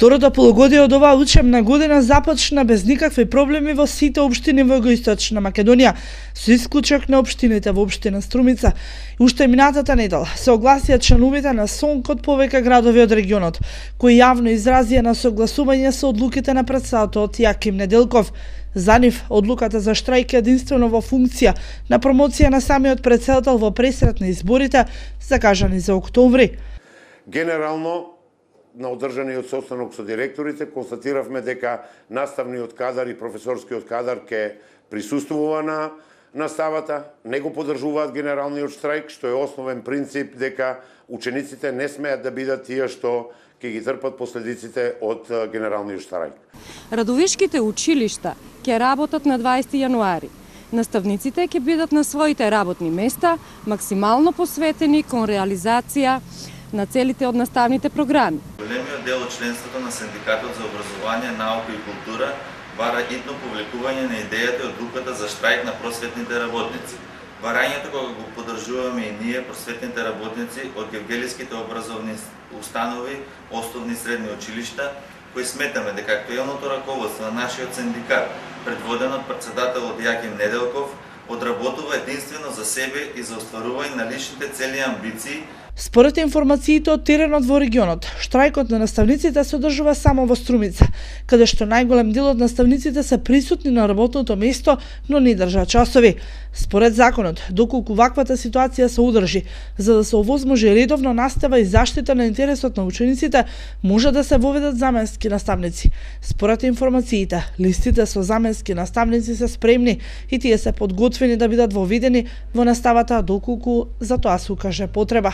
Второто полугодие од оваа учебна година започна без никакви проблеми во сите општини во Југоисточна Македонија, со исклучок на општините во општина Струмица. Уште минатата недела се огласија членовите на СОНК од повеќе градови од регионот, кои јавно изразија на согласување со одлуките на претседателот Јаким Неделков. За нив, одлуката за штрајк е единствено во функција на промоција на самиот претседател во пресрет на изборите, закажани за октомври. Генерално, на одржаниот состанок со директорите, констатиравме дека наставниот кадар и професорскиот кадар ќе присуствува на наставата, не го поддржуваат генералниот штрајк, што е основен принцип дека учениците не смеат да бидат тие што ќе ги трпат последиците од генералниот штрајк. Радовишките училишта ќе работат на 20 јануари. Наставниците ќе бидат на своите работни места, максимално посветени кон реализација на целите од наставните програми. Големиот дел од членството на Синдикатот за образование, наука и култура бара итно публикување на идејата и одлуката за штрајк на просветните работници. Барањето кога го поддржуваме и ние, просветните работници од евангелиските образовни установи, основни и средни училишта, кои сметаме дека актуелното раководство на нашиот синдикат, предводен од претседателот Јаким Неделков, одработува единствено за себе и за остварување на личните цели и амбиции. Според информациите од теренот во регионот, штрајкот на наставниците се одржува само во Струмица, каде што најголем дел од наставниците се присутни на работното место, но не држат часови. Според законот, доколку ваквата ситуација се одржи, за да се овозможи редовно настава и заштита на интересот на учениците, може да се воведат заменски наставници. Според информациите, листите со заменски наставници се спремни и тие се подготвени да бидат воведени во наставата доколку за тоа се укаже потреба.